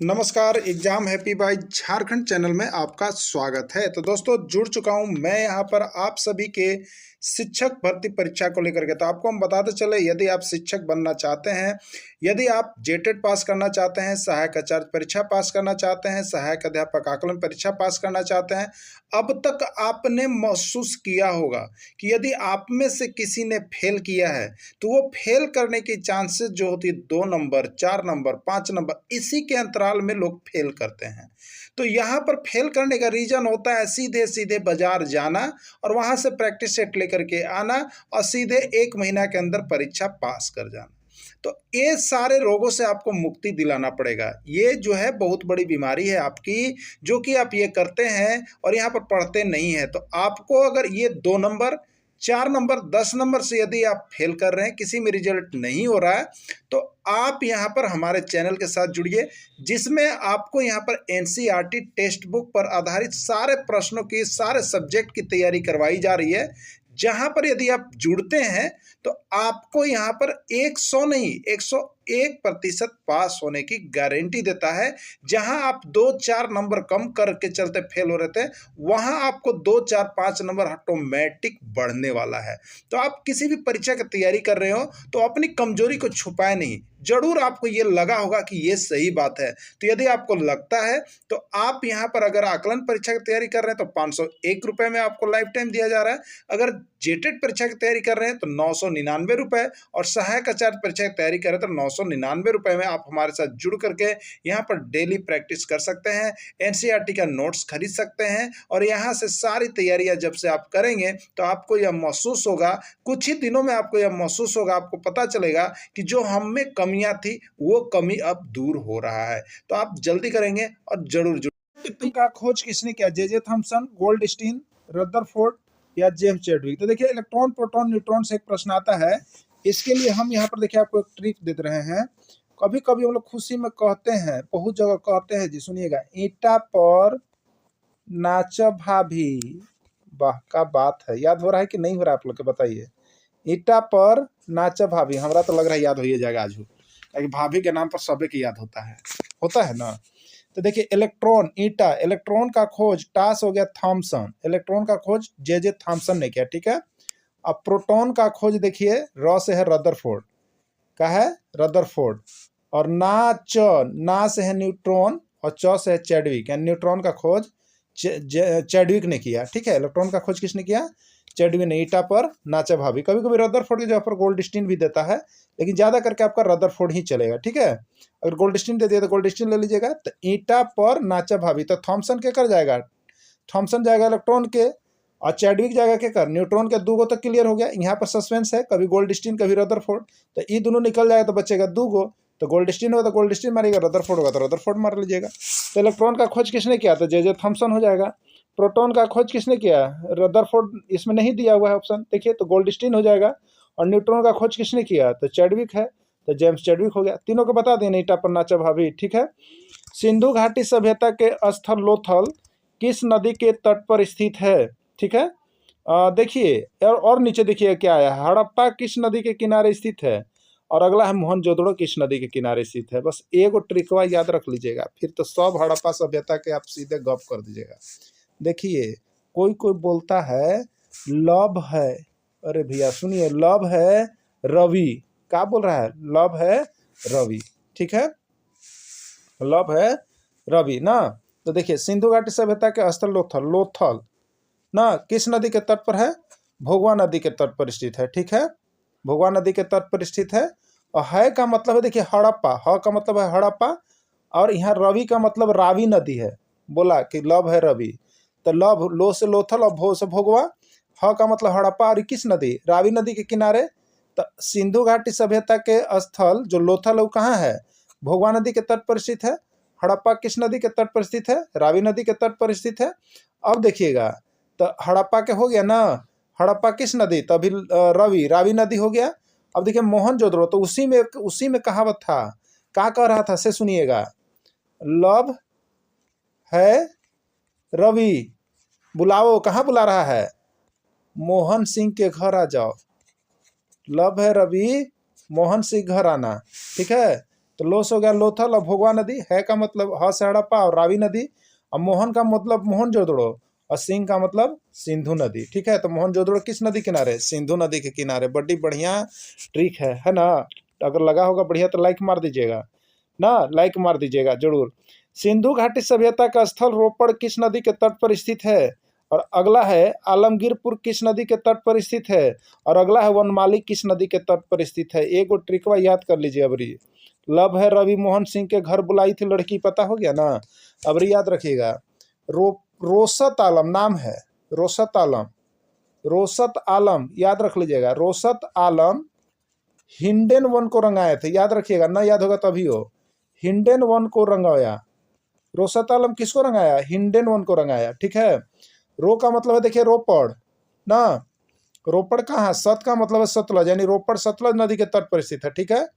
नमस्कार। Exam happy by Jharkhand channel में आपका स्वागत है। तो दोस्तों जुड़ चुका हूं मैं यहां पर आप सभी के शिक्षक भर्ती परीक्षा को लेकर के। तो आपको हम बताते चले, यदि आप शिक्षक बनना चाहते हैं, यदि आप जेटेट पास करना चाहते हैं, सहायक आचार्य परीक्षा पास करना चाहते हैं, सहायक अध्यापक आकलन परीक्षा पास करना चाहते हैं, अब तक आपने महसूस किया होगा कि यदि आप में से किसी ने फेल किया है तो वो फेल करने की चांसेस जो होती है 2 नंबर, 4 नंबर, 5 नंबर, इसी के अंतराल में लोग फेल करते हैं। तो यहाँ पर फेल करने का रीजन होता है सीधे सीधे बाजार जाना और वहाँ से प्रैक्टिस सेट लेकर के आना और सीधे 1 महीना के अंदर परीक्षा पास कर जाना। तो ये सारे रोगों से आपको मुक्ति दिलाना पड़ेगा। ये जो है बहुत बड़ी बीमारी है आपकी, जो कि आप ये करते हैं और यहाँ पर पढ़ते नहीं हैं। तो आपको अगर ये 2 नंबर, 4 नंबर, 10 नंबर से यदि आप फेल कर रहे हैं, किसी में रिजल्ट नहीं हो रहा है, तो आप यहाँ पर हमारे चैनल के साथ जुड़िए, जिसमें आपको यहाँ पर एनसीईआरटी टेक्स्ट बुक पर आधारित सारे प्रश्नों की, सारे सब्जेक्ट की तैयारी करवाई जा रही है। जहाँ पर यदि आप जुड़ते हैं तो आपको यहाँ पर 100 नहीं 101% पास होने की गारंटी देता है। जहां आप 2-4 नंबर कम करके चलते फेल हो रहे थे, वहां आपको 2-4-5 नंबर ऑटोमेटिक बढ़ने वाला है। तो आप किसी भी परीक्षा की तैयारी कर रहे हो तो अपनी कमजोरी को छुपाए नहीं। जरूर आपको ये लगा होगा कि ये सही बात है। तो यदि आपको लगता है तो आप यहाँ पर अगर आकलन परीक्षा की तैयारी कर रहे हैं तो 501 रुपये में आपको लाइफ टाइम दिया जा रहा है। अगर जेटेट परीक्षा की तैयारी कर रहे हैं तो 999 रुपये, और सहायक आचार्य परीक्षा की तैयारी कर रहे हैं तो 999 रुपये में आप हमारे साथ जुड़ करके यहाँ पर डेली प्रैक्टिस कर सकते हैं, एनसीईआरटी का नोट्स खरीद सकते हैं। और यहाँ से सारी तैयारियां जब से आप करेंगे तो आपको यह महसूस होगा, कुछ ही दिनों में आपको यह महसूस होगा, आपको पता चलेगा कि जो हम में कमियां थी वो कमी अब दूर हो रहा है। तो आप जल्दी करेंगे और जरूर जुड़। का खोज किसने किया? जे थॉमसन, गोल्डस्टीन, रदरफोर्ड या जेम्स चैडविक? तो देखिए, इलेक्ट्रॉन, प्रोटॉन, न्यूट्रॉन से एक प्रश्न आता है। इसके लिए हम यहाँ पर देखिए आपको एक ट्रिक दे रहे हैं। कभी कभी हम लोग खुशी में कहते हैं, बहुत जगह कहते हैं जी, सुनिएगा, ईटा पर नाच भाभी। वाह, का बात है। याद हो रहा है कि नहीं हो रहा आप लोग के? बताइए। ईटा पर नाच भाभी, हमारा तो लग रहा है याद हो ही जाएगा आज, क्योंकि भाभी के नाम पर सभी की याद होता है ना। तो देखिए, इलेक्ट्रॉन, ईटा, इलेक्ट्रॉन का खोज टास हो गया थॉमसन, इलेक्ट्रॉन का खोज जे थॉमसन ने किया, ठीक है। अब प्रोटॉन का खोज देखिए, र से है रदरफोर्ड, का है रदरफोर्ड। और ना से है न्यूट्रॉन और च से है चैडविक, यानी न्यूट्रॉन का खोज चैडविक ने किया, ठीक है। इलेक्ट्रॉन का खोज किसने किया? चैडविक ने। ईटा पर नाचा भाभी। कभी कभी रदरफोर्ड की जगह पर गोल्डस्टीन भी देता है, लेकिन ज्यादा करके आपका रदरफोर्ड ही चलेगा, ठीक है। अगर गोल्डस्टीन दे दिया तो गोल्डस्टीन ले लीजिएगा। तो ईटा पर नाचा भाभी, तो थॉमसन के कर जाएगा, थॉमसन जाएगा इलेक्ट्रॉन के, और चैडविक जाएगा के कर न्यूट्रॉन के। 2 गो तक क्लियर हो गया। यहाँ पर सस्पेंस है, कभी गोल्डस्टीन कभी रदरफोर्ड, तो ये दोनों निकल जाएगा तो बचेगा 2 गो। तो गोल्डस्टीन होगा तो गोल्डस्टीन मारिएगा, रदरफोर्ड होगा तो रदरफोर्ड मार लीजिएगा। तो इलेक्ट्रॉन का खोज किसने किया? तो जे थॉमसन हो जाएगा। प्रोटॉन का खोज किसने किया? रदरफोर्ड, इसमें नहीं दिया हुआ है ऑप्शन, देखिए, तो गोल्डस्टीन हो जाएगा। और न्यूट्रॉन का खोज किसने किया? तो चैडविक है, तो जेम्स चैडविक हो गया। तीनों को बता दें, ईटा पर नाचा भाभी, ठीक है। सिंधु घाटी सभ्यता के स्थल लोथल किस नदी के तट पर स्थित है? ठीक है। देखिए, और नीचे देखिए क्या आया, हड़प्पा किस नदी के किनारे स्थित है? और अगला है मोहनजोदड़ो किस नदी के किनारे स्थित है? बस एगो ट्रिकवा याद रख लीजिएगा, फिर तो सब हड़प्पा सभ्यता के आप सीधे गप कर दीजिएगा। देखिए, कोई कोई बोलता है लव है, अरे भैया सुनिए, लव है रवि। क्या बोल रहा है? लव है रवि, ठीक है, लव है रवि ना। तो देखिए, सिंधु घाटी सभ्यता के स्थल लोथल ना किस नदी के तट पर है? भोगवा नदी के तट पर स्थित है, ठीक है, भोगवा नदी के तट पर स्थित है। और है का मतलब है, देखिए, हड़प्पा, ह का मतलब है हड़प्पा, और यहाँ रवि का मतलब रावी नदी है। बोला कि लव है रवि, तो लव, लो से लोथल और भो से भोगवा, ह का मतलब हड़प्पा, और किस नदी? रावी नदी के किनारे। तो सिंधु घाटी सभ्यता के स्थल जो लोथल है वो कहाँ है? भोगवा नदी के तट पर स्थित है। हड़प्पा किस नदी के तट पर स्थित है? रावी नदी के तट पर स्थित है। अब देखिएगा, तो हड़प्पा के हो गया ना, हड़प्पा किस नदी? तभी रवि, रावी नदी हो गया। अब देखिए, मोहनजोदड़ो, तो उसी में कहावत था, क्या कह रहा था से सुनिएगा, लव है रवि, बुलाओ, कहाँ बुला रहा है? मोहन सिंह के घर आ जाओ। लव है रवि, मोहन सिंह घर आना, ठीक है। तो लोस हो गया लोथल। और भोगवा नदी, है का मतलब ह से हड़प्पा और रावी नदी। और मोहन का मतलब मोहनजोदड़ो और सिंह का मतलब सिंधु नदी। ठीक है, तो मोहनजोदड़ो किस नदी किनारे? सिंधु नदी के किनारे। बड़ी बढ़िया ट्रिक है ना? अगर लगा होगा बढ़िया तो लाइक मार दीजिएगा ना, लाइक मार दीजिएगा जरूर। सिंधु घाटी सभ्यता का स्थल रोपड़ किस नदी के तट पर स्थित है? और अगला है आलमगीरपुर किस नदी के तट पर स्थित है? और अगला है वनमाली किस नदी के तट पर स्थित है? एक और ट्रिकवा याद कर लीजिए अबरी। लब है रवि मोहन सिंह के घर बुलाई थी लड़की, पता हो गया ना? अबरी याद रखिएगा। रोसत आलम नाम है, रोसत आलम, रोसत आलम याद रख लीजिएगा। रोसत आलम हिंडन वन को रंगाए थे, याद रखिएगा, ना याद होगा तभी हो। हिंडन वन को रंगाया। रोसत आलम किसको रंगाया? हिंडन वन को रंगाया। ठीक है। रो का मतलब है देखिए रोपड़ ना, रोपड़ कहाँ? सत का मतलब है सतलज, यानी रोपड़ सतलज नदी के तट पर स्थित है। ठीक है।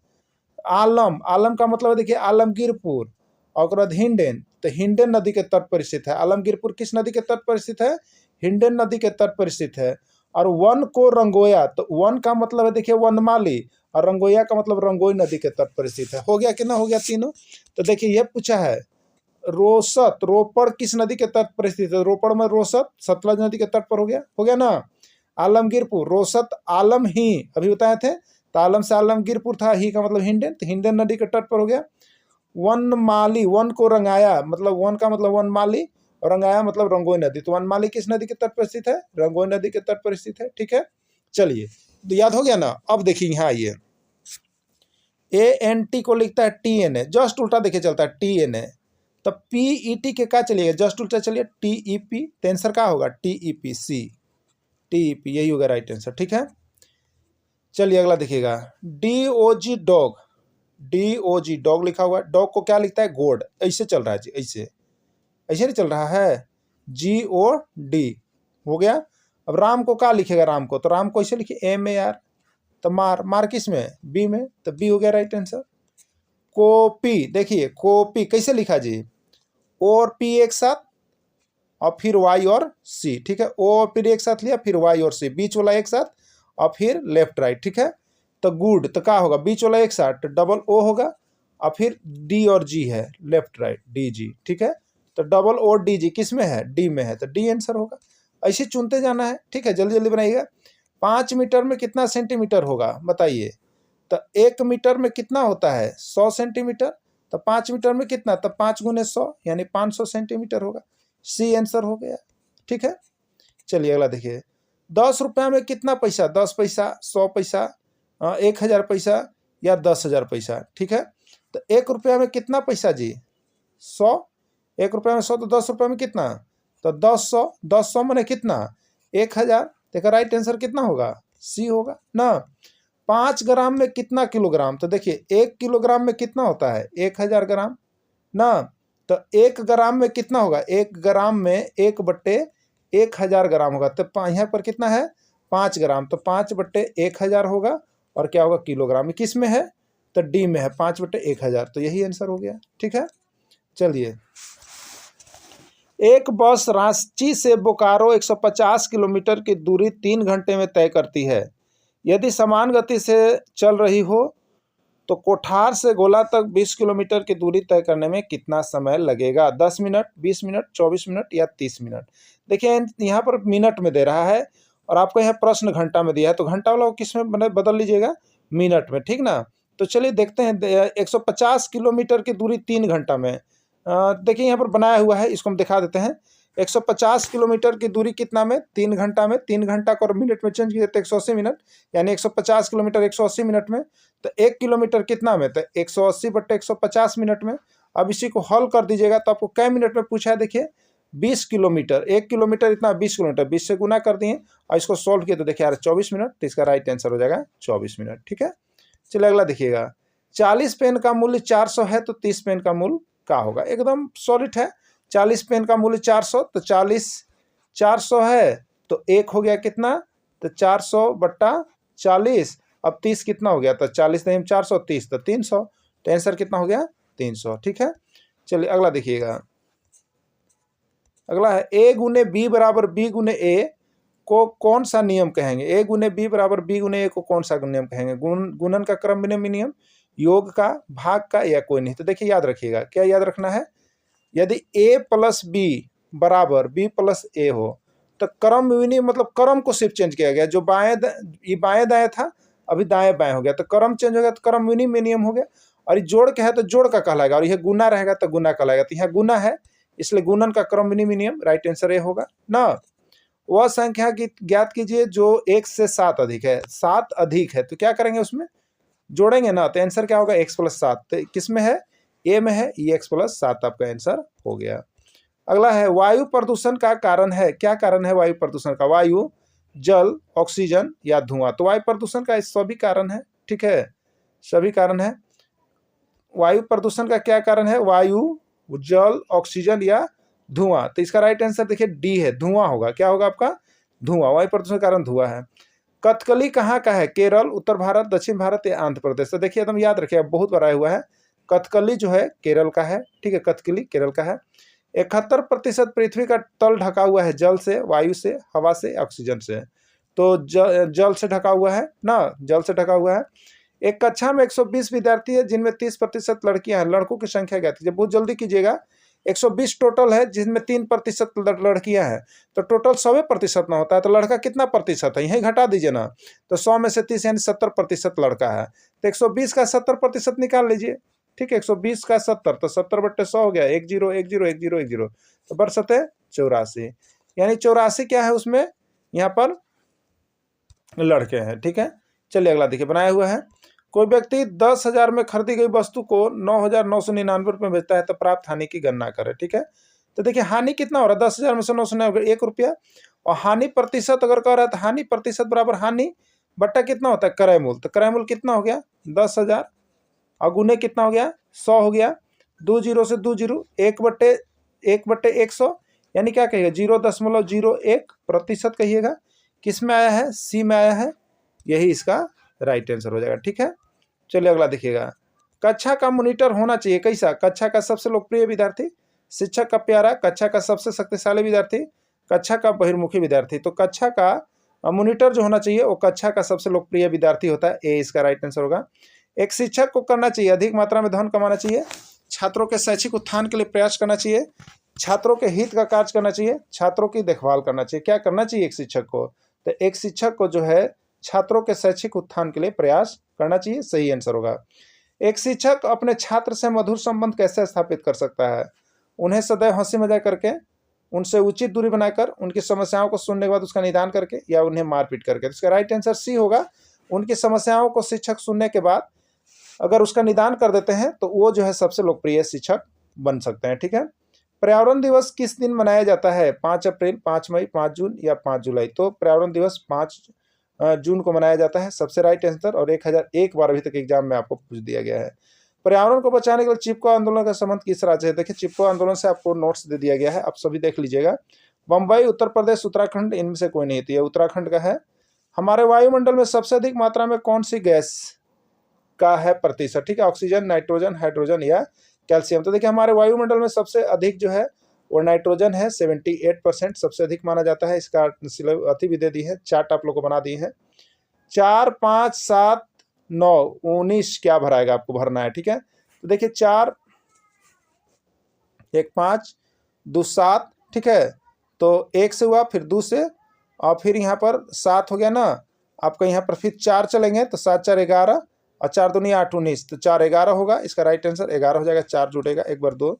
आलम, आलम का मतलब है देखिए आलमगीरपुर। और हिंडन, तो हिंडन नदी के तट पर स्थित है। आलमगीरपुर किस नदी के तट पर स्थित है? हिंडन नदी के तट पर स्थित है। और वन को रंगोया, तो वन का मतलब है देखिए वनमाली, और रंगोया का मतलब रंगोई नदी के तट पर स्थित है। हो गया कि ना? हो गया तीनों। तो देखिए यह पूछा है रोसत, रोपड़ किस नदी के तट पर स्थित है? रोपड़ में रोसत सतलज नदी के तट पर। हो गया ना? आलमगीरपुर, रोसत आलम ही अभी बताए थे, तो आलम से आलमगीरपुर था, ही का मतलब हिंडन, तो हिंडन नदी के तट पर हो गया। वनमाली, वन को रंगाया मतलब वन का मतलब वनमाली, और रंगाया मतलब रंगोई नदी। तो वनमाली किस नदी के तट पर स्थित है? रंगोई नदी के तट पर स्थित है। ठीक है, चलिए तो याद हो गया ना? अब देखिए यहाँ आइए, ANT को लिखता है TNA, जस्ट उल्टा देखिए चलता है TNA। तब PET के क्या चलिएगा? जस्ट उल्टा चलिए TEP, तो आंसर क्या होगा? TEPC, TEP यही होगा राइट आंसर। ठीक है, चलिए अगला देखिएगा। DOG डॉग, DOG डॉग लिखा हुआ है। डॉग को क्या लिखता है? गोड, ऐसे चल रहा है जी, ऐसे ऐसे नहीं चल रहा है। GOD हो गया। अब राम को क्या लिखेगा? राम को, तो राम को ऐसे लिखिए MAR। तो मार, मार किस में? बी में, तो बी हो गया राइट आंसर। कॉपी, देखिए कॉपी कैसे लिखा जी? O और P एक साथ और फिर Y और C। ठीक है, O और P एक साथ लिया, फिर Y और C, बीच वाला एक साथ और फिर लेफ्ट राइट। ठीक है, तो गुड, तो क्या होगा? बीच वाला एक साथ, तो डबल O होगा, और फिर D और G है, लेफ्ट राइट DG। ठीक है, तो डबल O DG किस में है? D में है, तो D आंसर होगा। ऐसे चुनते जाना है। ठीक है, जल्दी जल्दी बनाइएगा। 5 मीटर में कितना सेंटीमीटर होगा बताइए? तो 1 मीटर में कितना होता है? 100 सेंटीमीटर। तो 5 मीटर में कितना? तो 5 गुने 100 यानी 500 सेंटीमीटर होगा। सी आंसर हो गया। ठीक है, चलिए अगला देखिए। 10 रुपया में कितना पैसा? 10 पैसा, 100 पैसा, 1000 पैसा या 10,000 पैसा। ठीक है, तो 1 रुपया में कितना पैसा जी? 100। 1 रुपया में 100, तो 10 रुपया में कितना? तो 10,100, 10,100 मैंने कितना? 1000। देखा राइट आंसर कितना होगा? सी होगा ना। 5 ग्राम में कितना किलोग्राम? तो देखिए 1 किलोग्राम में कितना होता है? 1000 ग्राम ना। तो 1 ग्राम में कितना होगा? 1 ग्राम में 1/1000 ग्राम होगा। तो यहाँ पर कितना है? 5 ग्राम, तो 5/1000 होगा। और क्या होगा? किलोग्राम में किस में है? तो डी में है, 5/1000, तो यही आंसर हो गया। ठीक है, चलिए। एक बस रांची से बोकारो 150 किलोमीटर की दूरी 3 घंटे में तय करती है। यदि समान गति से चल रही हो तो कोठार से गोला तक 20 किलोमीटर की दूरी तय करने में कितना समय लगेगा? 10 मिनट, 20 मिनट, 24 मिनट या 30 मिनट? देखिए यहाँ पर मिनट में दे रहा है, और आपको यहाँ प्रश्न घंटा में दिया है, तो घंटा वाला किस में बदल लीजिएगा? मिनट में। ठीक ना, तो चलिए देखते हैं। 150 किलोमीटर की दूरी 3 घंटा में, देखिए यहाँ पर बनाया हुआ है, इसको हम दिखा देते हैं। 150 किलोमीटर की दूरी कितना में? 3 घंटा में। 3 घंटा को मिनट में चेंज किया तो 180 मिनट, यानी 150 किलोमीटर 180 मिनट में। तो 1 किलोमीटर कितना में? तो 180/150 मिनट में। अब इसी को हल कर दीजिएगा तो आपको कै मिनट में पूछा है? देखिए 20 किलोमीटर, 1 किलोमीटर इतना 20 किलोमीटर, 20 से गुना कर दिए और इसको सॉल्व किया तो देखिए यार 24 मिनट, तो इसका राइट आंसर हो जाएगा 24 मिनट। ठीक है, चलिए अगला देखिएगा। 40 पेन का मूल्य 400 है तो 30 पेन का मूल्य क्या होगा? एकदम सॉलिड है। 40 पेन का मूल्य 400, तो 40 400 है तो 1 हो गया कितना? तो 400/40। अब 30 कितना हो गया? तो 40 नहीं 400, 30 तो 300, तो आंसर कितना हो गया? 300। ठीक है, चलिए अगला देखिएगा। अगला है A गुने B बराबर B गुने A को कौन सा नियम कहेंगे? A गुने B बराबर B गुने A को कौन सा नियम कहेंगे? गुणन का क्रम विनिमय नियम, योग का, भाग का या कोई नहीं। तो देखिए याद रखिएगा, क्या याद रखना है, यदि a प्लस बी बराबर b प्लस ए हो तो क्रम विनिमय मतलब क्रम को सिर्फ चेंज किया गया, जो ये बाएं दाएं था अभी दाएं बाएं हो गया, तो क्रम चेंज हो गया तो क्रम विनिमय नियम हो गया। और ये जोड़ के है तो जोड़ का कहलाएगा, और यह गुना रहेगा तो गुना कहलाएगा। तो यहाँ गुना है इसलिए गुणन का क्रम विनिमय नियम, राइट आंसर ए होगा ना। वह संख्या की ज्ञात कीजिए जो 1 से 7 अधिक है। 7 अधिक है तो क्या करेंगे, उसमें जोड़ेंगे ना, तो आंसर क्या होगा, x प्लस 7। तो किस में है, ए में है, ये x प्लस 7 आपका आंसर हो गया। अगला है वायु प्रदूषण का कारण है, क्या कारण है वायु प्रदूषण का, वायु, जल, ऑक्सीजन या धुआं। तो वायु प्रदूषण का सभी कारण है, ठीक है, सभी कारण है। वायु प्रदूषण का क्या कारण है, वायु, जल, ऑक्सीजन या धुआं। तो इसका राइट आंसर देखिए डी है, धुआं होगा। क्या होगा आपका, धुआं। वायु प्रदूषण का कारण धुआं है। कथकली कहाँ का है, केरल, उत्तर भारत, दक्षिण भारत या आंध्र प्रदेश। तो देखिए एकदम याद रखिए, बहुत बार आया हुआ है। कथकली जो है केरल का है, ठीक है, कथकली केरल का है। 71% पृथ्वी का तल ढका हुआ है जल से, वायु से, हवा से, ऑक्सीजन से। तो जल से ढका हुआ है ना, जल से ढका हुआ है। एक कक्षा में 120 विद्यार्थी है जिनमें 30% लड़कियां हैं, लड़कों की संख्या क्या थी, बहुत जल्दी कीजिएगा। 120 टोटल है जिसमें 3% लड़कियां हैं, तो टोटल 100% ना होता है, तो लड़का कितना प्रतिशत है, यही घटा दीजिए ना। तो 100 में से 30 यानी 70% लड़का है, तो 120 का 70% निकाल लीजिए, ठीक है। 120 का 70 तो 70/100 हो गया, 1 0 1 0 1 0 1 0, तो बरसते 84, यानी 84 क्या है उसमें, यहाँ पर लड़के हैं, ठीक है। चलिए अगला देखिए, बनाया हुआ है। कोई व्यक्ति 10,000 में खरीदी गई वस्तु को 9,999 रुपये में बेचता है तो प्राप्त हानि की गणना करे, ठीक है। तो देखिए हानि कितना हो रहा है, 10,000 में से 999 1 रुपया, और हानि प्रतिशत अगर कह रहा है तो हानि प्रतिशत बराबर हानि बट्टा कितना होता है, क्रय मूल। तो क्रय मूल कितना हो गया 10,000, और गुने कितना हो गया 100 हो गया, 2 0 से 2 0, 1/100, यानी क्या कहिएगा 0.01% कहिएगा। किस में आया है, सी में आया है, यही इसका राइट आंसर हो जाएगा, ठीक है। चलिए अगला देखिएगा। कक्षा का मॉनिटर होना चाहिए कैसा, कक्षा का सबसे लोकप्रिय विद्यार्थी, शिक्षक का प्यारा, कक्षा का सबसे शक्तिशाली विद्यार्थी, कक्षा का बहिर्मुखी विद्यार्थी। तो कक्षा का मॉनिटर जो होना चाहिए वो कक्षा का सबसे लोकप्रिय विद्यार्थी होता है, ए इसका राइट आंसर होगा। एक शिक्षक को करना चाहिए अधिक मात्रा में धन कमाना चाहिए, छात्रों के शैक्षिक उत्थान के लिए प्रयास करना चाहिए, छात्रों के हित का कार्य करना चाहिए, छात्रों की देखभाल करना चाहिए। क्या करना चाहिए एक शिक्षक को, तो एक शिक्षक को जो है छात्रों के शैक्षिक उत्थान के लिए प्रयास करना चाहिए, सही आंसर होगा। एक शिक्षक अपने छात्र से मधुर संबंध कैसे स्थापित कर सकता है, उन्हें सदैव हंसी मजाक करके, उनसे उचित दूरी बनाकर, उनकी समस्याओं को सुनने के बाद उसका निदान करके, या उन्हें मारपीट करके। तो इसका राइट आंसर सी होगा, उनकी समस्याओं को शिक्षक सुनने के बाद अगर उसका निदान कर देते हैं तो वो जो है सबसे लोकप्रिय शिक्षक बन सकते हैं, ठीक है। पर्यावरण दिवस किस दिन मनाया जाता है, 5 अप्रैल, 5 मई, 5 जून या 5 जुलाई। तो पर्यावरण दिवस 5 जून को मनाया जाता है, सबसे राइट आंसर। और 1001 बार अभी तक एग्जाम में आपको पूछ दिया गया है। पर्यावरण को बचाने के लिए चिपको आंदोलन का संबंध किस राज्य है, देखिए चिपको आंदोलन से आपको नोट्स दे दिया गया है, आप सभी देख लीजिएगा। बम्बई, उत्तर प्रदेश, उत्तराखंड, इनमें से कोई नहीं थी, ये उत्तराखंड का है। हमारे वायुमंडल में सबसे अधिक मात्रा में कौन सी गैस का है प्रतिशत, ठीक है, ऑक्सीजन, नाइट्रोजन, हाइड्रोजन या कैल्शियम। तो देखिए हमारे वायुमंडल में सबसे अधिक जो है वो नाइट्रोजन है, 78% सबसे अधिक माना जाता है। इसका अति भी दे दी है, चार्ट आप लोग को बना दी है। 4 5 7 9 19 क्या भराएगा, आपको भरना है, ठीक है। तो देखिए 4 1 5 2 7, ठीक है, तो 1 से हुआ, फिर 2 से, और फिर यहाँ पर 7 हो गया ना आपका, यहाँ पर फिर 4 चलेंगे तो 7 4 11, और 4 दूनी 8 19, तो 4 11 होगा, इसका राइट आंसर 11 हो जाएगा, 4 जुड़ेगा, 1 बार 2।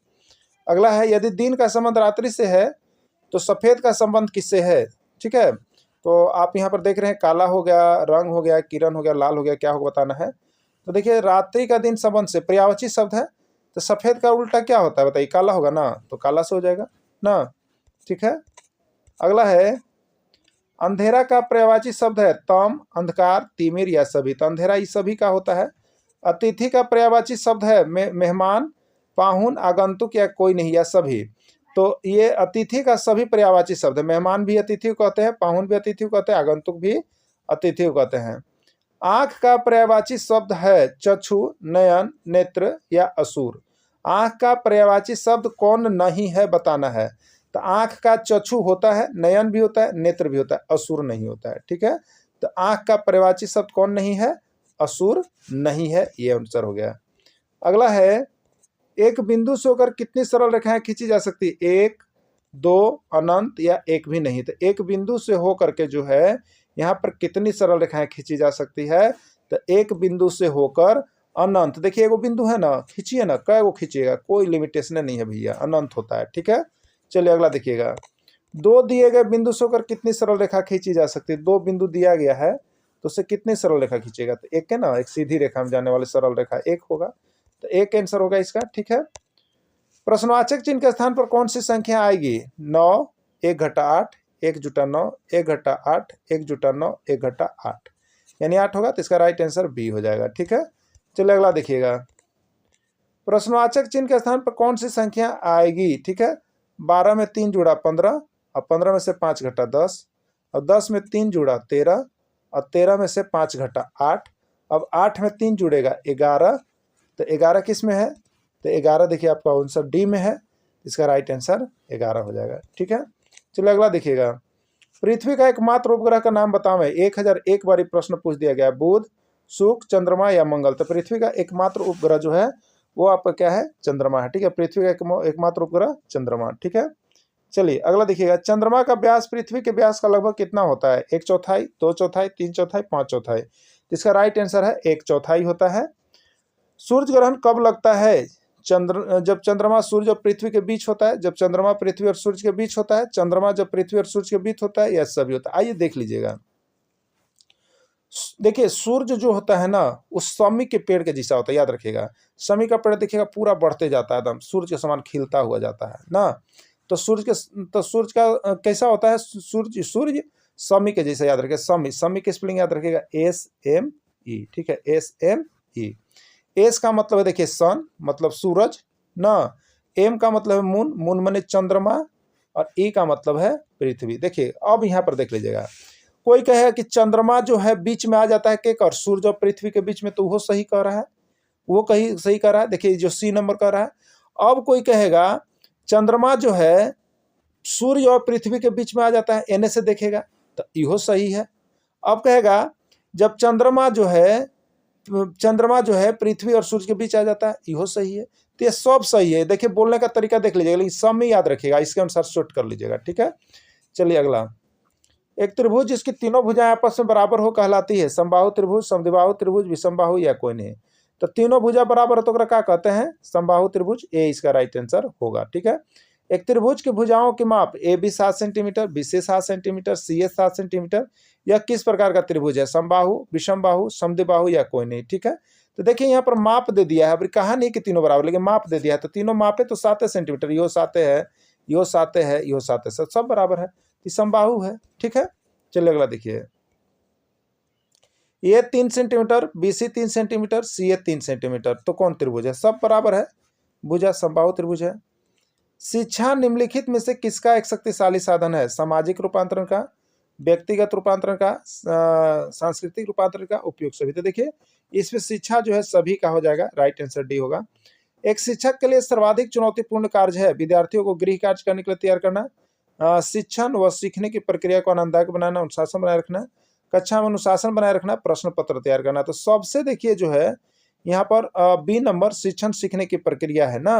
अगला है यदि दिन का संबंध रात्रि से है तो सफ़ेद का संबंध किससे है, ठीक है। तो आप यहाँ पर देख रहे हैं काला हो गया, रंग हो गया, किरण हो गया, लाल हो गया, क्या होगा बताना है। तो देखिए रात्रि का दिन संबंध से पर्यायवाची शब्द है, तो सफ़ेद का उल्टा क्या होता है बताइए, काला होगा ना, तो काला से हो जाएगा ना, ठीक है। अगला है अंधेरा का पर्यायवाची शब्द है तम, अंधकार, तिमिर या सभी। तो अंधेरा इस सभी का होता है। अतिथि का पर्यायवाची शब्द है मेहमान, पाहुन, आगंतुक या कोई नहीं या सभी। तो ये अतिथि का सभी पर्यायवाची शब्द है, मेहमान भी अतिथि को कहते हैं, पाहुन भी अतिथि को कहते हैं, आगंतुक भी अतिथि को कहते हैं। आँख का पर्यायवाची शब्द है चक्षु, नयन, नेत्र या असुर। आँख का पर्यायवाची शब्द कौन नहीं है बताना है। तो आँख का चक्षु होता है, नयन भी होता है, नेत्र भी होता है, असुर नहीं होता है, ठीक है। तो आँख का पर्यायवाची शब्द कौन नहीं है, असुर नहीं है, ये आंसर हो गया। अगला है, एक बिंदु से होकर कितनी सरल रेखाएं खींची जा सकती है? 1, 2, अनंत या एक भी नहीं। तो एक बिंदु से होकर के जो है यहाँ पर कितनी सरल रेखाएं खींची जा सकती है? तो एक बिंदु से होकर अनंत, देखिए एगो बिंदु है ना, खींचिए ना, कै गो खींचिएगा, कोई लिमिटेशन नहीं है भैया, अनंत होता है। ठीक है, चलिए अगला देखिएगा, दो दिए गए बिंदु से होकर कितनी सरल रेखा खींची जा सकती है? दो बिंदु दिया गया है तो उससे कितनी सरल रेखा खींचेगा? तो एक है ना, एक सीधी रेखा में जाने वाली सरल रेखा एक होगा, तो एक आंसर होगा इसका। ठीक है, प्रश्नवाचक चिन्ह के स्थान पर कौन सी संख्या आएगी? 9, 1 घटा 8, 1 जुटा 9, 1 घटा 8, 1 जुटा 9, 1 घटा 8, यानी 8 होगा, तो इसका राइट आंसर बी हो जाएगा। ठीक है, चलिए अगला देखिएगा, प्रश्नवाचक चिन्ह के स्थान पर कौन सी संख्या आएगी? ठीक है, 12 में 3 जुड़ा 15, और 15 में से 5 घटा 10, और 10 में 3 जुड़ा 13, और 13 में से 5 घटा 8, अब 8 में 3 जुड़ेगा 11, तो 11 किस में है? तो 11 देखिए आपका आंसर डी में है, इसका राइट आंसर 11 हो जाएगा। ठीक है, चलिए अगला देखिएगा, पृथ्वी का एकमात्र उपग्रह का नाम बतावें। 1001 बार प्रश्न पूछ दिया गया, बुध, शुक्र, चंद्रमा या मंगल। तो पृथ्वी का एकमात्र उपग्रह जो है वो आपका क्या है? चंद्रमा है। ठीक है, पृथ्वी का एकमात्र उपग्रह चंद्रमा। ठीक है, चलिए अगला देखिएगा, चंद्रमा का व्यास पृथ्वी के व्यास का लगभग कितना होता है? 1/4, 2/4, 3/4, 5/4। इसका राइट आंसर है 1/4 होता है। सूर्य ग्रहण कब लगता है? जब चंद्रमा सूर्य और पृथ्वी के बीच होता है, जब चंद्रमा पृथ्वी और सूर्य के बीच होता है, चंद्रमा जब पृथ्वी और सूर्य के बीच होता है, या सभी होता है। आइए देख लीजिएगा, देखिए सूर्य जो होता है ना, उस समी के पेड़ के जैसा होता है, याद रखिएगा। समी का पेड़ देखिएगा पूरा बढ़ते जाता है, एकदम सूर्य के समान खिलता हुआ जाता है ना। तो सूर्य का कैसा होता है? सूर्य समी के जैसा, याद रखिए। समी की स्पेलिंग याद रखिएगा, SME। ठीक है, SME। एस का मतलब है देखिए सन, मतलब सूरज ना। एम का मतलब है मून, मून माने चंद्रमा, और ई का मतलब है पृथ्वी। देखिए अब यहाँ पर देख लीजिएगा, कोई कहे कि चंद्रमा जो है बीच में आ जाता है केक और सूर्य और पृथ्वी के बीच में, तो वो सही कह रहा है, वो कहीं सही कह रहा है। देखिए जो सी नंबर कह रहा है। अब कोई कहेगा चंद्रमा जो है सूर्य और पृथ्वी के बीच में आ जाता है, एने से देखेगा, तो इहो सही है। अब कहेगा जब चंद्रमा जो है पृथ्वी और सूर्य के बीच आ जाता है, इहो सही है। तो ये सब सही है। देखिए बोलने का तरीका देख लीजिएगा, लेकिन सब में याद रखिएगा, इसके अनुसार शॉर्ट कर लीजिएगा। ठीक है, चलिए अगला, एक त्रिभुज जिसकी तीनों भुजाएं आपस में बराबर हो कहलाती है। समबाहु त्रिभुज, समद्विबाहु त्रिभुज, विषमबाहु या कोई नहीं। तो तीनों भुजा बराबर हो तो क्या कहते हैं? समबाहु त्रिभुज, ए इसका राइट आंसर होगा। ठीक है, एक त्रिभुज की भुजाओं की माप AB 7 centimetre, BC 7 centimetre, CA 7 centimetre. यह किस प्रकार का त्रिभुज है? समबाहु, विषमबाहु, समद्विबाहु या कोई नहीं। ठीक है, तो देखिए यहाँ पर माप दे दिया है, अभी कहा नहीं कि तीनों बराबर, लेकिन माप दे दिया है। तो तीनों मापे तो 7 सेंटीमीटर, यो 7 है, यो 7 है, यो 7 है, सब बराबर है, ये समबाहु है। ठीक है, चलिए अगला देखिए, ये 3 centimetre, BC 3 centimetre, CA 3 centimetre, तो कौन त्रिभुज है? सब बराबर है, भुजा समबाहु त्रिभुज है। शिक्षा निम्नलिखित में से किसका एक शक्तिशाली साधन है? सामाजिक रूपांतरण का, व्यक्तिगत रूपांतरण का, सांस्कृतिक रूपांतरण का, उपयोग सभी। तो देखिए इसमें शिक्षा जो है सभी का हो जाएगा, राइट आंसर डी होगा। एक शिक्षक के लिए सर्वाधिक चुनौतीपूर्ण कार्य है विद्यार्थियों को गृह कार्य करने के लिए तैयार करना, शिक्षण व सीखने की प्रक्रिया को आनंददायक बनाना, अनुशासन बनाए रखना, कक्षा में अनुशासन बनाए रखना, प्रश्न पत्र तैयार करना। तो सबसे देखिए जो है यहाँ पर बी नंबर, शिक्षण सीखने की प्रक्रिया है ना।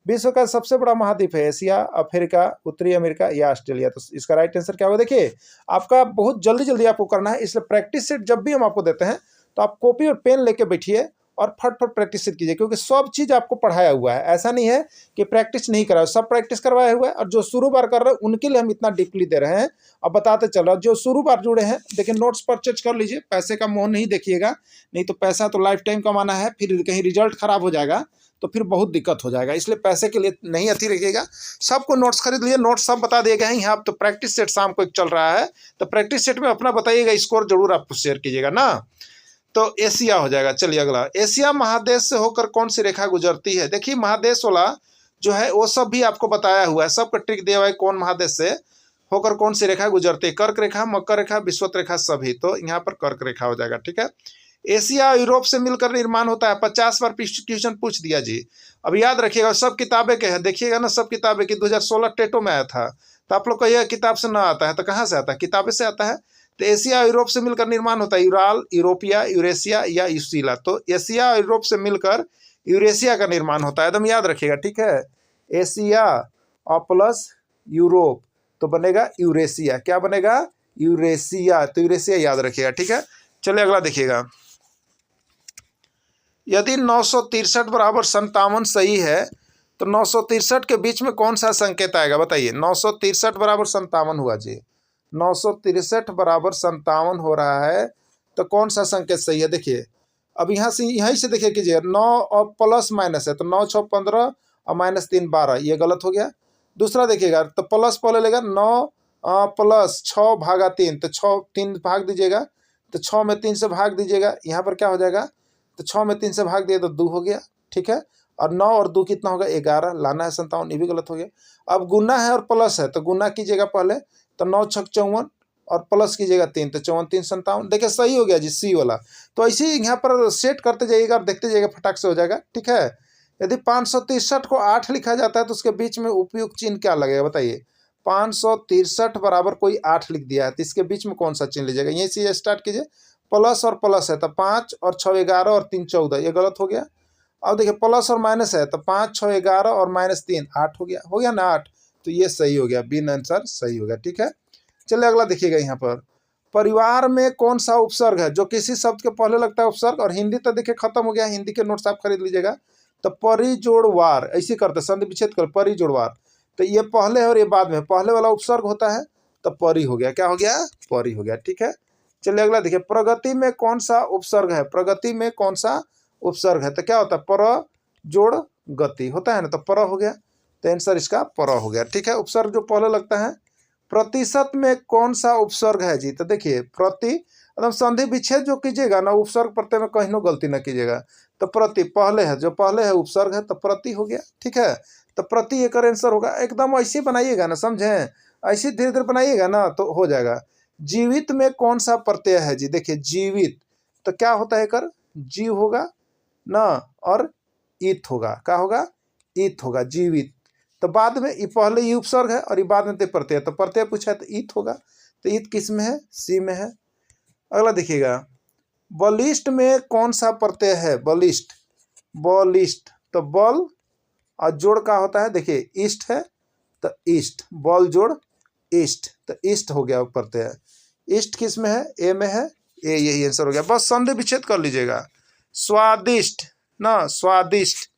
विश्व का सबसे बड़ा महाद्वीप है एशिया, अफ्रीका, उत्तरी अमेरिका या ऑस्ट्रेलिया। तो इसका राइट आंसर क्या होगा? देखिए आपका बहुत जल्दी जल्दी आपको करना है, इसलिए प्रैक्टिस सेट जब भी हम आपको देते हैं तो आप कॉपी और पेन लेके बैठिए और फट प्रैक्टिस सेट कीजिए, क्योंकि सब चीज़ आपको पढ़ाया हुआ है। ऐसा नहीं है कि प्रैक्टिस नहीं करा, सब प्रैक्टिस करवाया हुआ है। और जो शुरू बार कर रहे हैं उनके लिए हम इतना डीपली दे रहे हैं, अब बताते चल रहा है। जो शुरू बार जुड़े हैं देखिए नोट्स परचेज कर लीजिए, पैसे का मोह नहीं देखिएगा, नहीं तो पैसा तो लाइफ टाइम कमाना है, फिर कहीं रिजल्ट खराब हो जाएगा तो फिर बहुत दिक्कत हो जाएगा। इसलिए पैसे के लिए नहीं अति रखिएगा, सबको नोट्स खरीद लीजिए, नोट्स सब बता दिए गए हैं यहाँ। तो प्रैक्टिस सेट शाम को एक चल रहा है, तो प्रैक्टिस सेट में अपना बताइएगा, स्कोर जरूर आप शेयर कीजिएगा ना। तो एशिया हो जाएगा। चलिए अगला, एशिया महादेश से होकर कौन सी रेखा गुजरती है? देखिए महादेश वाला जो है वो सब भी आपको बताया हुआ है, सबका ट्रिक दिया हुआ है, कौन महादेश से होकर कौन सी रेखा गुजरती है। कर्क रेखा, मकर रेखा, विषुवत रेखा, सभी। तो यहाँ पर कर्क रेखा हो जाएगा। ठीक है, एशिया यूरोप से मिलकर निर्माण होता है। 50 बार क्वेश्चन पूछ दिया जी। अब याद रखिएगा, सब किताबें के हैं, देखिएगा ना, सब किताबें की 2016 टेटो में आया था। तो आप लोग कहिएगा किताब से ना आता है, तो कहाँ से आता है? किताबें से आता है। तो एशिया और यूरोप से मिलकर निर्माण होता है यूराल, यूरोपिया, यूरेशिया या यूसीला। तो एशिया और यूरोप से मिलकर यूरेशिया का निर्माण होता है, एकदम याद रखिएगा, ठीक है। एशिया और प्लस यूरोप तो बनेगा यूरेशिया। क्या बनेगा? यूरेशिया। तो यूरेशिया याद रखिएगा, ठीक है। चलिए अगला देखिएगा। यदि 963 बराबर 57 सही है तो 963 के बीच में कौन सा संकेत आएगा बताइए। 963 बराबर 57 हुआ जी, 963 बराबर 57 हो रहा है तो कौन सा संकेत सही है? देखिए अब यहाँ से यहीं से देखिए कीजिए, 9 और प्लस माइनस है तो 9 6 15 और माइनस 3 12, ये गलत हो गया। दूसरा देखिएगा तो प्लस पहले लेगा 9 प्लस 6 भागा 3, तो 6 3 भाग दीजिएगा तो 6 में 3 से भाग दीजिएगा, यहाँ पर क्या हो जाएगा? तो 6 में 3 से भाग दिया तो 2 हो गया, ठीक है। और 9 और 2 कितना होगा? 11, लाना है 57, ये भी गलत हो गया। अब गुना है और प्लस है तो गुना कीजिएगा पहले, तो 9 6 54 और प्लस कीजिएगा 3 तो 54 3 57, देखिए सही हो गया जी, सी वाला। तो ऐसे ही यहाँ पर सेट करते जाइएगा और देखते जाइएगा, फटाक से हो जाएगा, ठीक है। यदि 563 को 8 लिखा जाता है तो उसके बीच में उपयुक्त चिन्ह क्या लगेगा बताइए। 563 बराबर कोई 8 लिख दिया है तो इसके बीच में कौन सा चिन्ह लीजिएगा? यहीं से स्टार्ट कीजिए, प्लस और प्लस है तो 5 और 6 11 और 3 14, ये गलत हो गया। अब देखिए प्लस और माइनस है तो 5 6 11 और माइनस 3 8 हो गया ना 8, तो ये सही हो गया, बी आंसर सही हो गया, ठीक है। चलिए अगला देखिएगा। यहाँ पर परिवार में कौन सा उपसर्ग है जो किसी शब्द के पहले लगता है उपसर्ग, और हिंदी तो देखिए खत्म हो गया, हिंदी के नोट्स आप खरीद लीजिएगा। तो परिजोड़वार ऐसे करते, संधि विच्छेद कर परिजोड़वार, तो ये पहले है और ये बाद में, पहले वाला उपसर्ग होता है तो परी हो गया, क्या हो गया? परी हो गया, ठीक है। चलिए अगला देखिए, प्रगति में कौन सा उपसर्ग है? प्रगति में कौन सा उपसर्ग है? तो क्या होता है? पर जोड़ गति होता है ना, तो पर हो गया, तो आंसर इसका पर हो गया, ठीक है। उपसर्ग जो पहले लगता है। प्रतिशत में कौन सा उपसर्ग है जी? तो देखिए प्रति एकदम संधि विच्छेद जो कीजिएगा ना, उपसर्ग प्रत्यय में कहीं गलती ना कीजिएगा। तो प्रति पहले है, जो पहले है उपसर्ग है तो प्रति हो गया, ठीक है। तो प्रति एक आंसर होगा, एकदम ऐसे बनाइएगा ना, समझे, ऐसे धीरे धीरे बनाइएगा ना तो हो जाएगा। जीवित में कौन सा प्रत्यय है जी? देखिए जीवित तो क्या होता है कर, जीव होगा ना और इत होगा, क्या होगा? इत होगा, जीवित। तो बाद में ये पहले ये उपसर्ग है और ये बाद में प्रत्यय, तो प्रत्यय पूछा है तो इत होगा, तो इत किस में है? सी में है। अगला देखिएगा, बलिष्ठ में कौन सा प्रत्यय है? बलिष्ठ, बलिष्ठ तो बल और जोड़ का होता है, देखिए इष्ट है तो इष्ट, बल जोड़ इष्ट, तो इष्ट हो गया प्रत्यय। इष्ट किस में है? ए में है, ए यही आंसर हो गया, बस संधि विच्छेद कर लीजिएगा। स्वादिष्ट ना, स्वादिष्ट,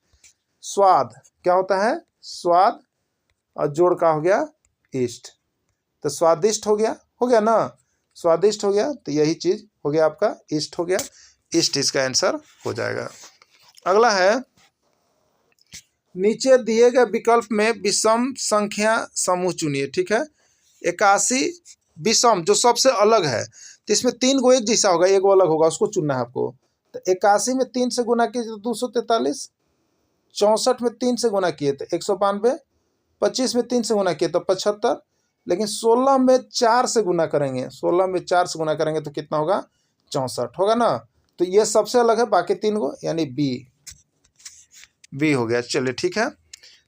स्वाद क्या होता है? स्वाद और जोड़ का हो गया इष्ट, तो स्वादिष्ट हो गया ना, स्वादिष्ट हो गया, तो यही चीज हो गया आपका इष्ट हो गया, इष्ट इसका आंसर हो जाएगा। अगला है, नीचे दिए गए विकल्प में विषम संख्या समूह चुनिए, ठीक है। 81 विषम जो सबसे अलग है, तो इसमें 3 गो एक जैसा होगा, एक वो अलग होगा, उसको चुनना है आपको। तो 81 में 3 से गुना किए तो 243, 64 में 3 से गुना किए तो 192, 25 में 3 से गुना किए तो 75, लेकिन 16 में 4 से गुना करेंगे, 16 में 4 से गुना करेंगे तो कितना होगा? 64 होगा ना। तो ये सबसे अलग है, बाकी 3 गो यानी बी हो गया। चलिए ठीक है,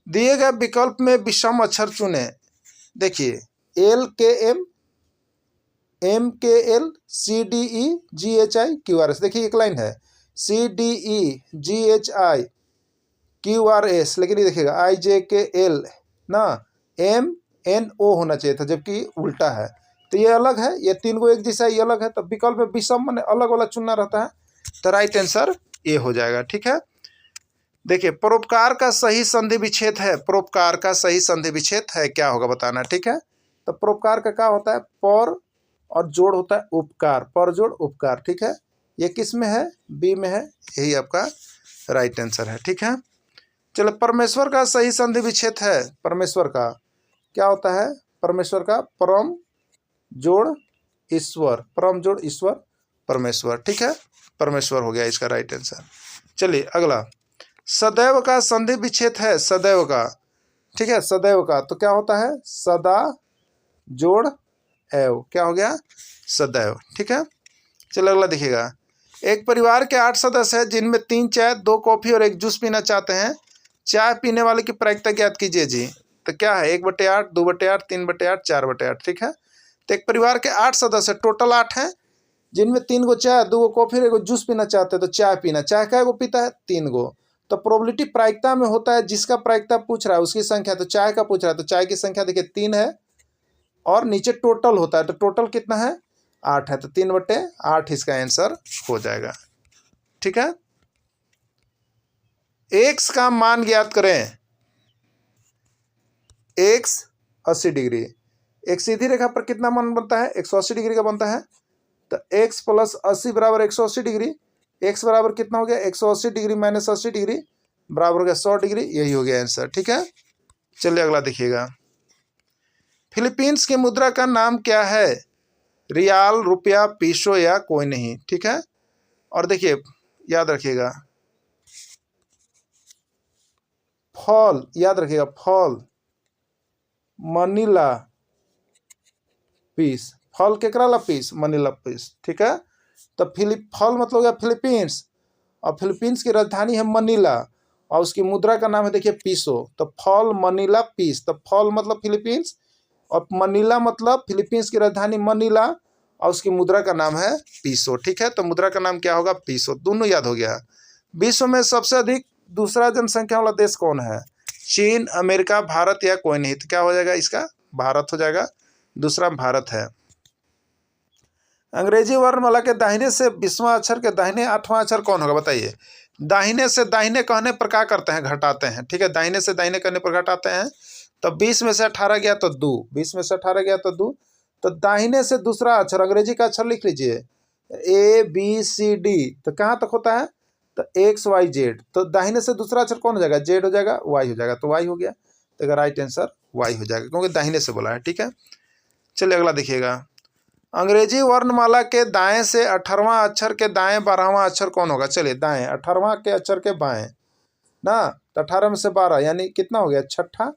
दिए गए विकल्प में विषम अक्षर चुने। देखिए L K M K L C D E G H I Q R S, देखिए एक लाइन है C D E G H I Q R S, लेकिन ये देखिएगा आई जे के एल ना, एम एन ओ होना चाहिए था, जबकि उल्टा है, तो ये अलग है, ये 3 गो एक जैसा, ये अलग है, तो विकल्प में विषम माने अलग वाला चुनना रहता है, तो राइट आंसर ए हो जाएगा, ठीक है। देखिए परोपकार का सही संधि विच्छेद है, परोपकार का सही संधि विच्छेद है, क्या होगा बताना, ठीक है। तो परोपकार का क्या होता है? पर और जोड़ होता है उपकार, पर जोड़ उपकार, ठीक है। ये किस में है? बी में है, यही आपका राइट आंसर है, ठीक है। चलो परमेश्वर का सही संधि विच्छेद है, परमेश्वर का क्या होता है? परमेश्वर का परम जोड़ ईश्वर, परम जोड़ ईश्वर परमेश्वर, ठीक है, परमेश्वर हो गया इसका राइट आंसर। चलिए अगला, सदैव का संधि विच्छेद है, सदैव का, ठीक है, सदैव का तो क्या होता है? सदा जोड़ एव, क्या हो गया? सदैव, ठीक है। चलो अगला देखिएगा, एक परिवार के 8 सदस्य हैं जिनमें 3 चाय 2 कॉफी और 1 जूस पीना चाहते हैं, चाय पीने वाले की प्रायिकता ज्ञात कीजिए जी। तो क्या है? 1/8, 2/8, 3/8, 4/8, ठीक है। तो एक परिवार के 8 सदस्य, टोटल 8 हैं, जिनमें 3 गो चाय, 2 गो कॉफी, 1 गो जूस पीना चाहते हैं। तो चाय पीना, चाय कै गो पीता है? 3 गो। तो प्रोबेबिलिटी प्रायिकता में होता है, जिसका प्रायिकता पूछ रहा है उसकी संख्या, तो चाय का पूछ रहा है तो चाय की संख्या देखिए 3 है, और नीचे टोटल होता है, तो टोटल कितना है? 8 है, तो 3/8 इसका आंसर हो जाएगा। ठीक है। एक्स का मान ज्ञात करें। एक्स 80 डिग्री, एक सीधी रेखा पर कितना मान बनता है? 180 डिग्री का बनता है। तो x प्लस 80 बराबर 180 डिग्री। x बराबर कितना हो गया? 180 डिग्री माइनस 80 डिग्री बराबर हो गया 100 डिग्री। यही हो गया आंसर। ठीक है। चलिए अगला देखिएगा। फिलीपींस की मुद्रा का नाम क्या है? रियाल, रुपया, पीसो या कोई नहीं। ठीक है। और देखिए याद रखिएगा, फॉल याद रखिएगा, फॉल मनीला पीस, फॉल केकरा ला पीस? Manila piece. ठीक है। तो फॉल मतलब हो गया फिलीपींस, और फिलीपींस की राजधानी है मनीला, और उसकी मुद्रा का नाम है देखिए पीसो। तो फॉल मनीला पीस, तो फॉल मतलब फिलीपींस, और मनीला मतलब फिलीपींस की राजधानी मनीला, और उसकी मुद्रा का नाम है पीसो। ठीक है। तो मुद्रा का नाम क्या होगा? पीसो। दोनों याद हो गया। विश्व में सबसे अधिक दूसरा जनसंख्या वाला देश कौन है? चीन, अमेरिका, भारत या कोई नहीं। तो क्या हो जाएगा इसका? भारत हो जाएगा। दूसरा भारत है। अंग्रेजी वर्णमाला के दाहिने से 20वां अक्षर के दाहिने 8वां अक्षर कौन होगा? बताइए। दाहिने से दाहिने कहने पर क्या करते हैं? घटाते हैं। ठीक है। दाहिने से दाहिने कहने पर घटाते हैं। तो 20 में से 18 गया तो 2, 20 में से 18 गया तो 2। तो दाहिने से दूसरा अक्षर, अंग्रेजी का अक्षर लिख लीजिए, ABCD, तो कहाँ तक होता है? तो XYZ। तो दाहिने से दूसरा अक्षर कौन हो जाएगा? Z हो जाएगा, Y हो जाएगा, तो Y हो गया। तो राइट आंसर Y हो जाएगा, क्योंकि दाहिने से बोला है। ठीक है। चलिए अगला देखिएगा। अंग्रेजी वर्णमाला के दाएं से 18वां अक्षर के दाएं 12वां अक्षर कौन होगा? चलिए दाएं, 18वां के अक्षर के बाएं ना, तो 18 में से 12 यानी कितना हो गया? छठा।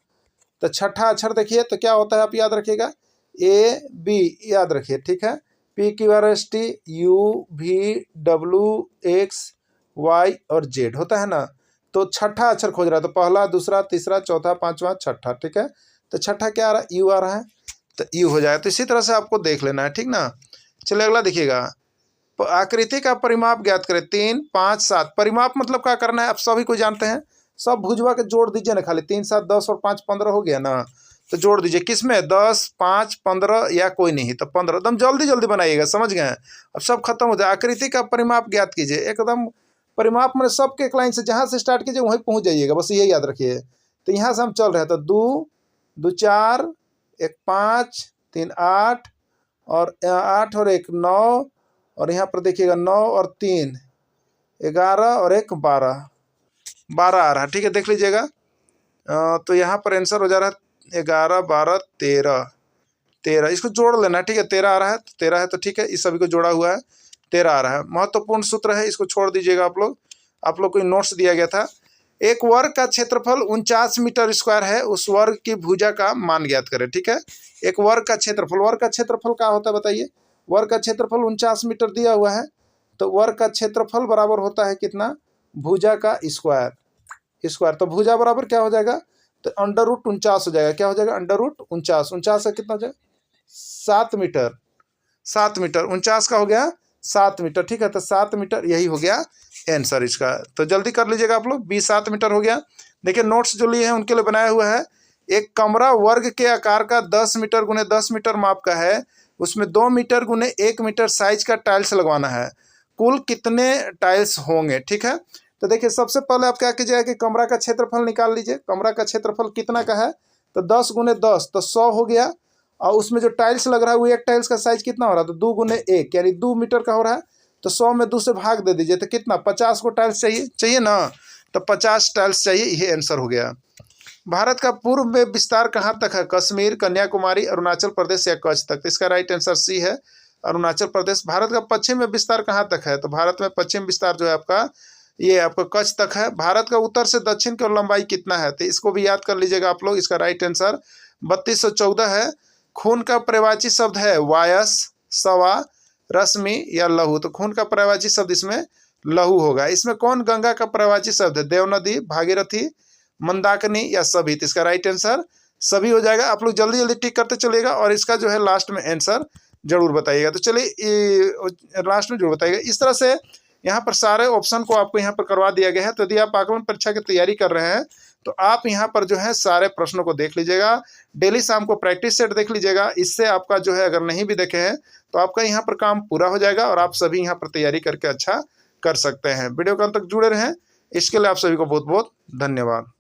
तो छठा अक्षर देखिए तो क्या होता है, आप याद रखिएगा, AB याद रखिए। ठीक है। PQRST UVWXY और Z होता है ना। तो छठा अक्षर खोज रहा है, तो पहला, दूसरा, तीसरा, चौथा, पांचवा, छठा। ठीक है। तो छठा क्या आ रहा है? U आ रहा है, तो यू हो जाए। तो इसी तरह से आपको देख लेना है। ठीक ना। चलिए अगला देखिएगा। आकृति का परिमाप ज्ञात करें। 3, 5, 7। परिमाप मतलब क्या करना है? आप सभी को जानते हैं, सब भुजवा के जोड़ दीजिए ना खाली। 3, 7, 10 और 5, 15 हो गया ना। तो जोड़ दीजिए किसमें? 10, 5, 15 या कोई नहीं, तो 15। एकदम जल्दी जल्दी बनाइएगा, समझ गए? अब सब खत्म हो जाए। आकृति का परिमाप ज्ञात कीजिए। एकदम परिमाप में सबके एक लाइन से जहाँ से स्टार्ट कीजिए वहीं पहुँच जाइएगा, बस ये याद रखिए। तो यहाँ से हम चल रहे हैं, तो 2, 2, 4, 1, 5, 3, 8, और 8 और 1, 9, और यहाँ पर देखिएगा 9 और 3, 11 और 1, 12, 12 आ रहा है। ठीक है, देख लीजिएगा। तो यहाँ पर आंसर हो जा रहा है 11, 12, 13, 13। इसको जोड़ लेना है। ठीक है। 13 आ रहा है, 13 है तो ठीक है, इस सभी को जोड़ा हुआ है, 13 आ रहा है। महत्वपूर्ण सूत्र है, इसको छोड़ दीजिएगा आप लोग को नोट्स दिया गया था। एक वर्ग का क्षेत्रफल 49 मीटर स्क्वायर है, उस वर्ग की भुजा का मान ज्ञात करें। ठीक है। एक वर्ग का क्षेत्रफल क्या होता है बताइए? वर्ग का क्षेत्रफल 49 मीटर दिया हुआ है, तो वर्ग का क्षेत्रफल बराबर होता है कितना? भुजा का स्क्वायर। तो भुजा बराबर क्या हो जाएगा? तो √49 हो जाएगा। क्या हो जाएगा? √49। 49 का कितना हो जाएगा? 7 मीटर। 7 मीटर 49 का हो गया 7 मीटर। ठीक है। तो 7 मीटर यही हो गया आंसर इसका। तो जल्दी कर लीजिएगा आप लोग। 7 मीटर हो गया। देखिए नोट्स जो लिए हैं उनके लिए बनाया हुआ है। एक कमरा वर्ग के आकार का 10 मीटर गुने 10 मीटर माप का है, उसमें 2 मीटर गुने 1 मीटर साइज का टाइल्स लगवाना है, कुल कितने टाइल्स होंगे? ठीक है। तो देखिए सबसे पहले आप क्या कीजिएगा कि कमरा का क्षेत्रफल निकाल लीजिए। कमरा का क्षेत्रफल कितना का है? तो 10 गुने 10 तो 100 हो गया, और उसमें जो टाइल्स लग रहा है वो एक टाइल्स का साइज कितना हो रहा है? तो 2 गुने 1 यानी 2 मीटर का हो रहा है। तो 100 में 2 से भाग दे दीजिए, तो कितना? 50 को टाइल्स चाहिए ना, तो 50 टाइल्स चाहिए। ये आंसर हो गया। भारत का पूर्व में विस्तार कहाँ तक है? कश्मीर, कन्याकुमारी, अरुणाचल प्रदेश या कच्छ तक? तो इसका राइट आंसर सी है, अरुणाचल प्रदेश। भारत का पश्चिम में विस्तार कहाँ तक है? तो भारत में पश्चिम विस्तार जो है आपका, ये आपका कच्छ तक है। भारत का उत्तर से दक्षिण की ओर लंबाई कितना है? तो इसको भी याद कर लीजिएगा आप लोग। इसका राइट आंसर 3214 है। खून का पर्यायवाची शब्द है वायस, सवा, रश्मि या लहू। तो खून का पर्यायवाची शब्द इसमें लहू होगा। इसमें कौन गंगा का पर्यायवाची शब्द है? देवनदी, भागीरथी, मंदाकिनी या सभी? तो इसका राइट आंसर सभी हो जाएगा। आप लोग जल्दी जल्दी टिक करते चलिएगा और इसका जो है लास्ट में आंसर जरूर बताइएगा। तो चलिए लास्ट में जरूर बताइएगा। इस तरह से यहाँ पर सारे ऑप्शन को आपको यहाँ पर करवा दिया गया है। तो यदि आप आकलन परीक्षा की तैयारी कर रहे हैं तो आप यहाँ पर जो है सारे प्रश्नों को देख लीजिएगा। डेली शाम को प्रैक्टिस सेट देख लीजिएगा। इससे आपका जो है, अगर नहीं भी देखे हैं तो आपका यहाँ पर काम पूरा हो जाएगा और आप सभी यहाँ पर तैयारी करके अच्छा कर सकते हैं। वीडियो के अंत तक जुड़े रहें, इसके लिए आप सभी को बहुत बहुत धन्यवाद।